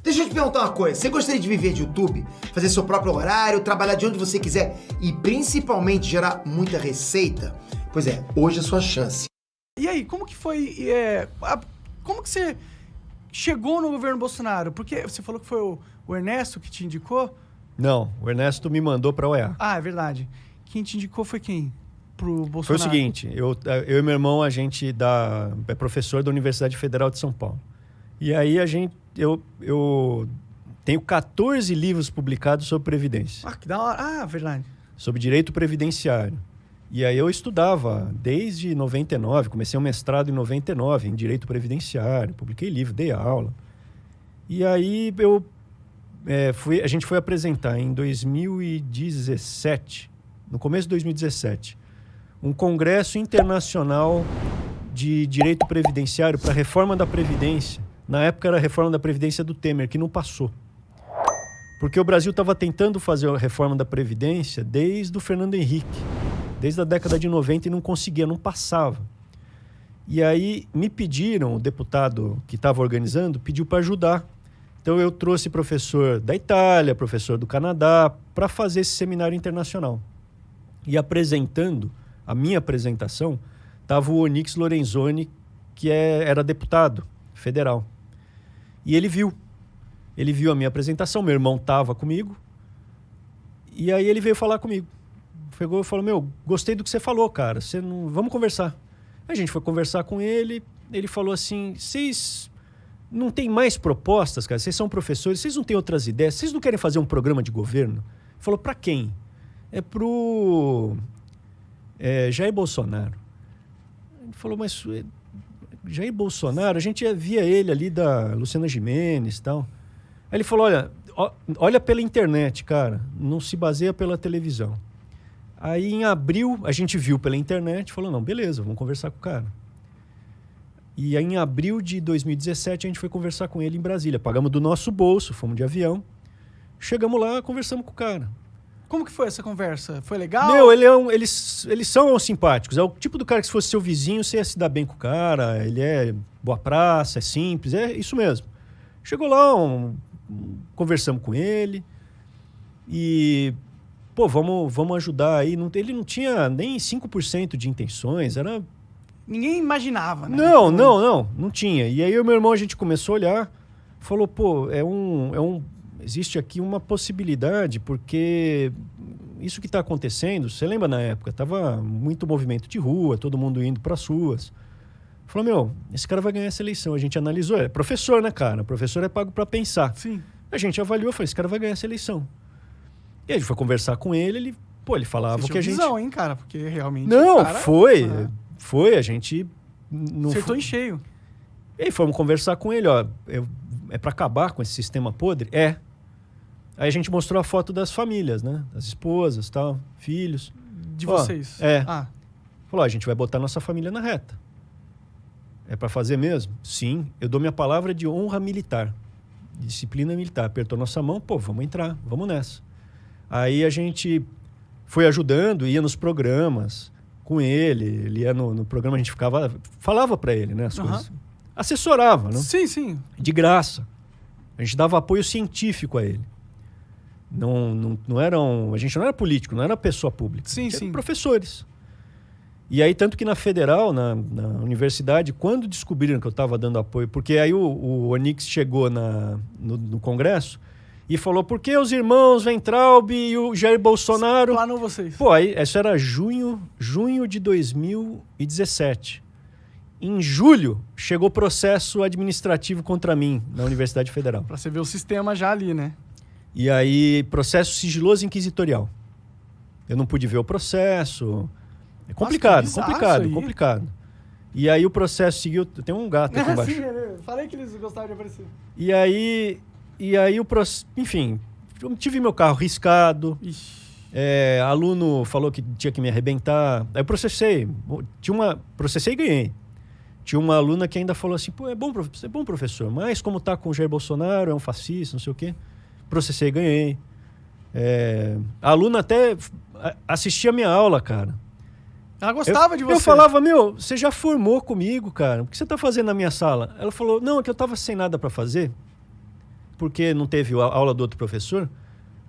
Deixa eu te perguntar uma coisa. Você gostaria de viver de YouTube? Fazer seu próprio horário, trabalhar de onde você quiser e principalmente gerar muita receita? Pois é, hoje é a sua chance. E aí, como que foi... como que você chegou no governo Bolsonaro? Porque você falou que foi o Ernesto que te indicou? Não, o Ernesto me mandou para a OEA. Ah, é verdade. Quem te indicou foi quem? Pro Bolsonaro? Foi o seguinte, eu e meu irmão, a gente é professor da Universidade Federal de São Paulo. E aí eu tenho 14 livros publicados sobre Previdência. Ah, que da hora. Ah, verdade. Sobre direito previdenciário. E aí eu estudava desde 99, comecei um mestrado em 99 em direito previdenciário, publiquei livro, dei aula. E aí a gente foi apresentar em 2017, no começo de 2017, um congresso internacional de direito previdenciário para a reforma da Previdência. Na época era a reforma da Previdência do Temer, que não passou. Porque o Brasil estava tentando fazer a reforma da Previdência desde o Fernando Henrique, desde a década de 90 e não conseguia, não passava. E aí me pediram, o deputado que estava organizando, pediu para ajudar. Então eu trouxe professor da Itália, professor do Canadá, para fazer esse seminário internacional. E apresentando, a minha apresentação, estava o Onyx Lorenzoni, que era deputado federal. E ele viu a minha apresentação, meu irmão estava comigo, e aí ele veio falar comigo. Pegou e falou, gostei do que você falou, cara, vamos conversar. A gente foi conversar com ele, ele falou assim, vocês não têm mais propostas, cara? Vocês são professores, vocês não têm outras ideias? Vocês não querem fazer um programa de governo? Ele falou, para quem? É pro Jair Bolsonaro. Ele falou, mas Jair Bolsonaro, a gente via ele ali da Luciana Gimenez e tal. Aí ele falou, olha pela internet, cara, não se baseia pela televisão. Aí em abril, a gente viu pela internet, falou, não, beleza, vamos conversar com o cara. E aí em abril de 2017, a gente foi conversar com ele em Brasília. Pagamos do nosso bolso, fomos de avião. Chegamos lá, conversamos com o cara. Como que foi essa conversa? Foi legal? Eles são simpáticos. É o tipo do cara que se fosse seu vizinho, você ia se dar bem com o cara. Ele é boa praça, é simples, é isso mesmo. Chegou lá, conversamos com ele e... Pô, vamos ajudar aí. Ele não tinha nem 5% de intenções, era... Ninguém imaginava, né? Não tinha. E aí o meu irmão, a gente começou a olhar, falou, pô, existe aqui uma possibilidade, porque isso que está acontecendo, você lembra na época, tava muito movimento de rua, todo mundo indo para as ruas. Falou, esse cara vai ganhar essa eleição. A gente analisou, é professor, né, cara? Professor é pago para pensar. Sim. A gente avaliou, falou, esse cara vai ganhar essa eleição. E a gente foi conversar com ele, ele falava o que a gente... visão, hein, cara? Porque realmente... Não, cara, foi, a gente... Acertou em cheio. E aí fomos conversar com ele, é para acabar com esse sistema podre? É. Aí a gente mostrou a foto das famílias, né? Das esposas, tal, filhos. De vocês? Falou, a gente vai botar nossa família na reta. É para fazer mesmo? Sim, eu dou minha palavra de honra militar. Disciplina militar. Apertou nossa mão, vamos entrar, vamos nessa. Aí a gente foi ajudando, ia nos programas com ele ia no programa, a gente falava para ele, né, as coisas. Assessorava, né? Sim. De graça. A gente dava apoio científico a ele. A gente não era político, não era pessoa pública. Sim. Professores. E aí, tanto que na Federal, na universidade, quando descobriram que eu estava dando apoio, porque aí o Onyx chegou no Congresso e falou, por que os irmãos Weintraub e o Jair Bolsonaro... Explanou vocês. Pô, aí, isso era junho de 2017. Em julho, chegou processo administrativo contra mim na Universidade Federal. Pra você ver o sistema já ali, né? E aí, processo sigiloso inquisitorial. Eu não pude ver o processo. É complicado, Nossa, complicado. E aí o processo seguiu... Tem um gato aqui embaixo. Sim, falei que eles gostavam de aparecer. E aí o processo... Enfim, eu tive meu carro riscado. Aluno falou que tinha que me arrebentar. Aí eu processei. Processei e ganhei. Tinha uma aluna que ainda falou assim, pô, é bom professor, mas como tá com o Jair Bolsonaro, é um fascista, não sei o quê. Processei e ganhei. A aluna até assistia a minha aula, cara. Ela gostava de você. Eu falava, você já formou comigo, cara. O que você tá fazendo na minha sala? Ela falou, não, é que eu tava sem nada para fazer. porque não teve a aula do outro professor.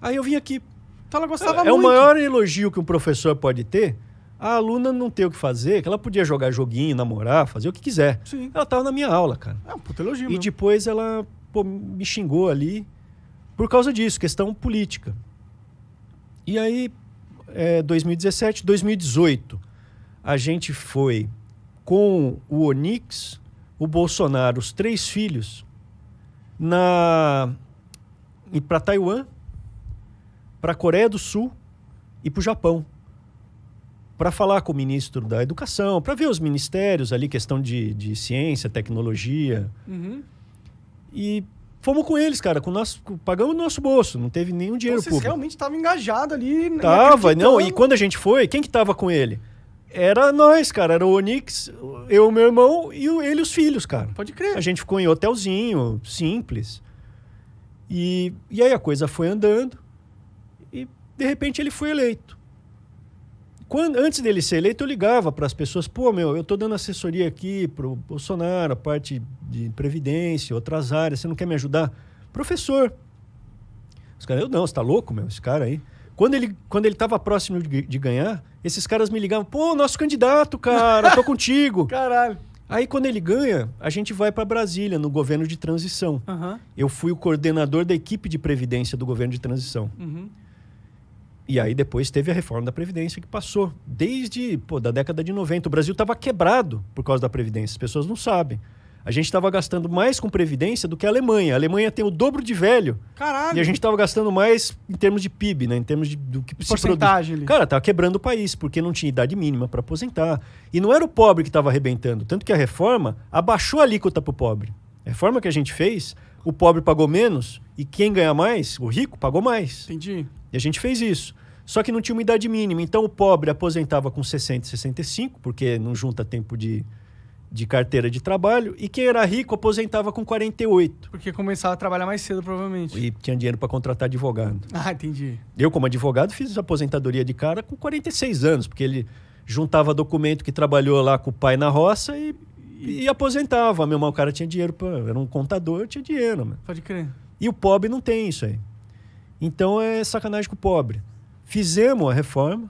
Aí eu vim aqui. Então ela gostava É o muito. maior elogio que um professor pode ter. A aluna não ter o que fazer, que ela podia jogar joguinho, namorar, fazer o que quiser. Sim. Ela tava na minha aula, cara. É um puta elogio E mesmo. depois ela me xingou ali por causa disso, questão política. E aí, 2017, 2018, a gente foi com o Onyx, o Bolsonaro, os 3 filhos, para Taiwan, para a Coreia do Sul e para o Japão, para falar com o ministro da Educação, para ver os ministérios ali, questão de ciência, tecnologia. Uhum. E fomos com eles, cara, pagamos no nosso bolso, não teve nenhum dinheiro Então, vocês público. realmente estavam engajados ali. Tava, não, e acreditando. quando a gente foi, quem que tava com ele? Era nós, cara, era o Onyx, eu, meu irmão e ele e os filhos, cara. Pode crer. A gente ficou em hotelzinho, simples. E aí a coisa foi andando e, de repente, ele foi eleito. Antes dele ser eleito, eu ligava para as pessoas, pô, eu tô dando assessoria aqui pro Bolsonaro, a parte de previdência, outras áreas, você não quer me ajudar? Professor. Os caras, não, você tá louco, esse cara aí. Quando ele tava próximo de ganhar, esses caras me ligavam, pô, nosso candidato, cara, tô contigo. Caralho. Aí, quando ele ganha, a gente vai para Brasília, no governo de transição. Uhum. Eu fui o coordenador da equipe de previdência do governo de transição. Uhum. E aí depois teve a reforma da Previdência que passou. Desde da década de 90. O Brasil estava quebrado por causa da Previdência. As pessoas não sabem. A gente estava gastando mais com Previdência do que a Alemanha. A Alemanha tem o dobro de velho. Caralho. E a gente estava gastando mais em termos de PIB, né? Em termos do que se porcentagem produz. ali. Cara, estava quebrando o país, porque não tinha idade mínima para aposentar. E não era o pobre que estava arrebentando. Tanto que a reforma abaixou a alíquota para o pobre. A reforma que a gente fez, o pobre pagou menos e quem ganha mais, o rico, pagou mais. Entendi. E a gente fez isso. Só que não tinha uma idade mínima. Então o pobre aposentava com 60 e 65, porque não junta tempo de carteira de trabalho. E quem era rico aposentava com 48. Porque começava a trabalhar mais cedo, provavelmente. E tinha dinheiro para contratar advogado. Ah, entendi. Eu, como advogado, fiz aposentadoria de cara com 46 anos, porque ele juntava documento que trabalhou lá com o pai na roça e aposentava. Meu irmão, o cara tinha dinheiro, era um contador, tinha dinheiro. Mano. Pode crer. E o pobre não tem isso aí. Então é sacanagem com o pobre. Fizemos a reforma,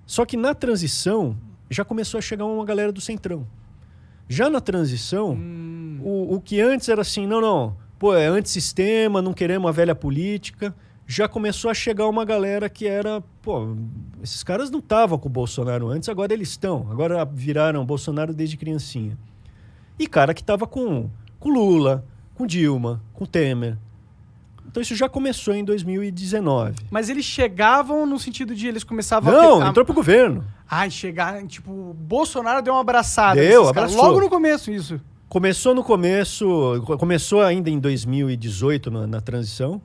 só que na transição já começou a chegar uma galera do Centrão. Já na transição, o que antes era assim, não, é antissistema, não queremos a velha política, já começou a chegar uma galera que era, esses caras não estavam com o Bolsonaro antes, agora eles estão, agora viraram Bolsonaro desde criancinha. E cara que estava com Lula, com Dilma, com Temer. Então isso já começou em 2019. Mas eles chegavam no sentido de eles começavam Não, entrou pro governo. Ai, chegar, tipo, Bolsonaro deu uma abraçada. Deu, nesses caras. abraçou. Logo no começo, isso. Começou ainda em 2018, na transição.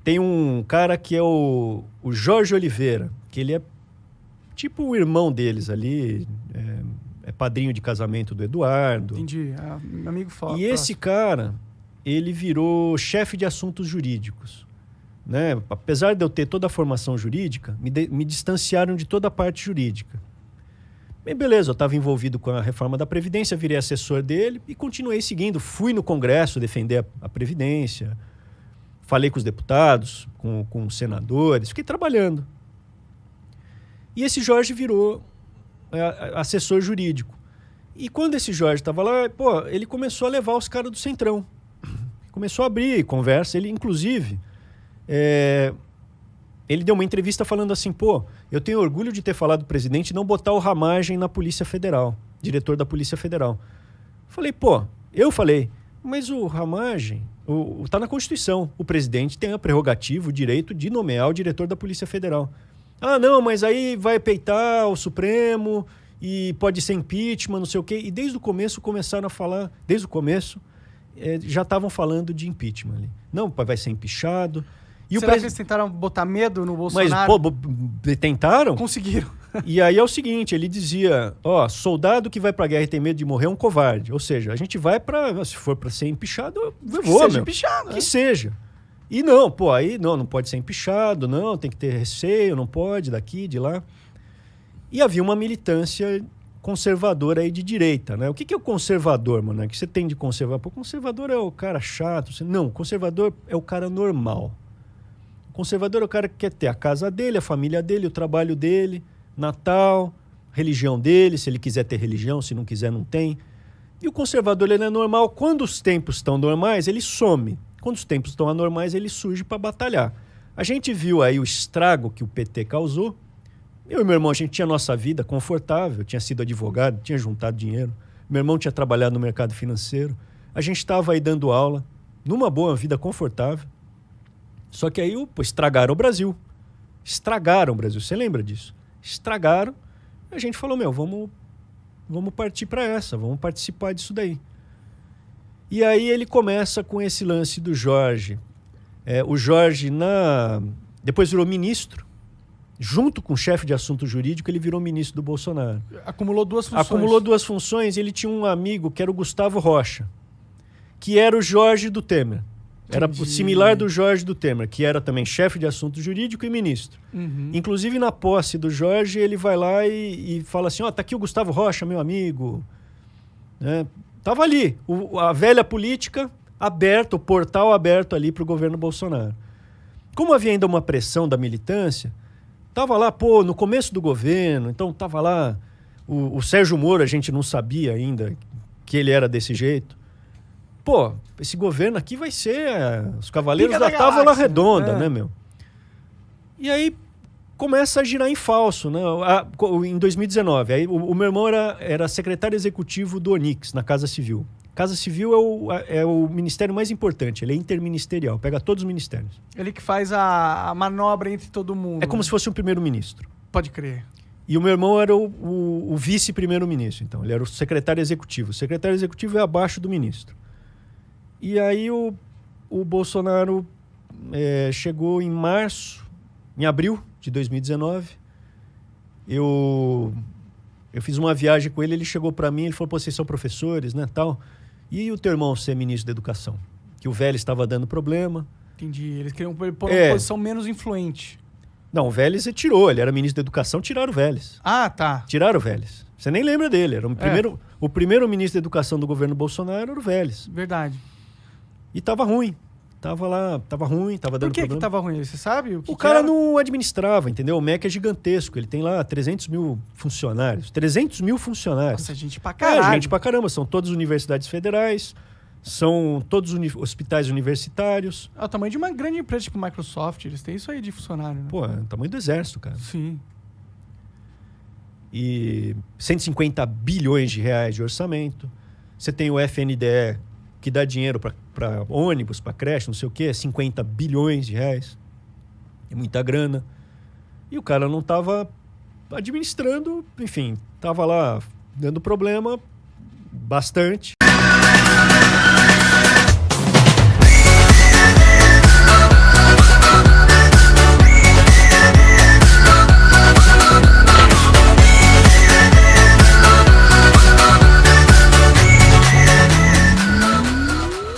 Tem um cara que é o Jorge Oliveira, que ele é tipo o irmão deles ali, é padrinho de casamento do Eduardo. Entendi, meu amigo fala. E esse cara, ele virou chefe de assuntos jurídicos. Né? Apesar de eu ter toda a formação jurídica, me distanciaram de toda a parte jurídica. Bem, beleza, eu estava envolvido com a reforma da Previdência, virei assessor dele e continuei seguindo. Fui no Congresso defender a Previdência, falei com os deputados, com os senadores, fiquei trabalhando. E esse Jorge virou assessor jurídico. E quando esse Jorge estava lá, ele começou a levar os caras do Centrão. Começou a abrir conversa, ele inclusive... ele deu uma entrevista falando assim, eu tenho orgulho de ter falado do presidente e não botar o Ramagem na Polícia Federal, diretor da Polícia Federal. Eu falei, mas o Ramagem tá na Constituição. O presidente tem a prerrogativa, o direito de nomear o diretor da Polícia Federal. Ah, não, mas aí vai peitar o Supremo e pode ser impeachment, não sei o quê. E desde o começo começaram a falar, já estavam falando de impeachment ali. Não, vai ser empichado. E será que eles tentaram botar medo no Bolsonaro? Mas, tentaram? Conseguiram. E aí é o seguinte, ele dizia, soldado que vai pra guerra e tem medo de morrer é um covarde. Ou seja, a gente vai se for pra ser empichado, eu vou, seja empichado, que seja. E não, aí não pode ser empichado, não, tem que ter receio, não pode, daqui, de lá. E havia uma militância conservador aí de direita, né? O que é o conservador, mano? O que você tem de conservador? Pô, o conservador é o cara chato. Não, o conservador é o cara normal. O conservador é o cara que quer ter a casa dele, a família dele, o trabalho dele, Natal, religião dele, se ele quiser ter religião, se não quiser, não tem. E o conservador, ele é normal. Quando os tempos estão normais, ele some. Quando os tempos estão anormais, ele surge para batalhar. A gente viu aí o estrago que o PT causou. Eu e meu irmão, a gente tinha nossa vida confortável, tinha sido advogado, tinha juntado dinheiro. Meu irmão tinha trabalhado no mercado financeiro. A gente estava aí dando aula, numa boa vida confortável. Só que aí estragaram o Brasil. Estragaram o Brasil. Você lembra disso? Estragaram. A gente falou, vamos partir para essa, vamos participar disso daí. E aí ele começa com esse lance do Jorge. O Jorge depois virou ministro. Junto com o chefe de assunto jurídico, ele virou ministro do Bolsonaro. Acumulou 2 funções. Acumulou 2 funções. Ele tinha um amigo que era o Gustavo Rocha, que era o Jorge do Temer. Era o similar do Jorge do Temer, que era também chefe de assunto jurídico e ministro. Uhum. Inclusive, na posse do Jorge, ele vai lá e fala assim, tá aqui o Gustavo Rocha, meu amigo. Tava ali, a velha política aberta, o portal aberto ali para o governo Bolsonaro. Como havia ainda uma pressão da militância, tava lá, no começo do governo, então tava lá o Sérgio Moro, a gente não sabia ainda que ele era desse jeito. Esse governo aqui vai ser os cavaleiros da Távola Redonda, né, meu? E aí começa a girar em falso, né? Em 2019, aí o meu irmão era secretário executivo do Onix, na Casa Civil. Casa Civil é o ministério mais importante, ele é interministerial, pega todos os ministérios. Ele que faz a manobra entre todo mundo. É como se fosse um primeiro-ministro. Pode crer. E o meu irmão era o vice-primeiro-ministro, então. Ele era o secretário executivo. O secretário executivo é abaixo do ministro. E aí o Bolsonaro chegou em abril de 2019. Eu fiz uma viagem com ele, ele chegou para mim, ele falou, vocês são professores, né, tal. E o teu irmão ser ministro da Educação? Que o Vélez estava dando problema. Entendi. Eles queriam pôr uma posição menos influente. Não, o Vélez tirou. Ele era ministro da Educação, tiraram o Vélez. Ah, tá. Tiraram o Vélez. Você nem lembra dele. Era o primeiro ministro da Educação do governo Bolsonaro era o Vélez. Verdade. E tava ruim. Tava ruim, tava dando problema. Por que tava ruim? Você sabe? O cara não administrava, entendeu? O MEC é gigantesco. Ele tem lá 300 mil funcionários. 300 mil funcionários. Nossa, gente pra caralho. Gente pra caramba. São todas universidades federais, são todos hospitais universitários. É o tamanho de uma grande empresa, tipo Microsoft. Eles têm isso aí de funcionário, né? É o tamanho do exército, cara. Sim. E 150 bilhões de reais de orçamento. Você tem o FNDE, que dá dinheiro para ônibus, para creche, não sei o quê, 50 bilhões de reais. É muita grana. E o cara não estava administrando, enfim, estava lá dando problema bastante.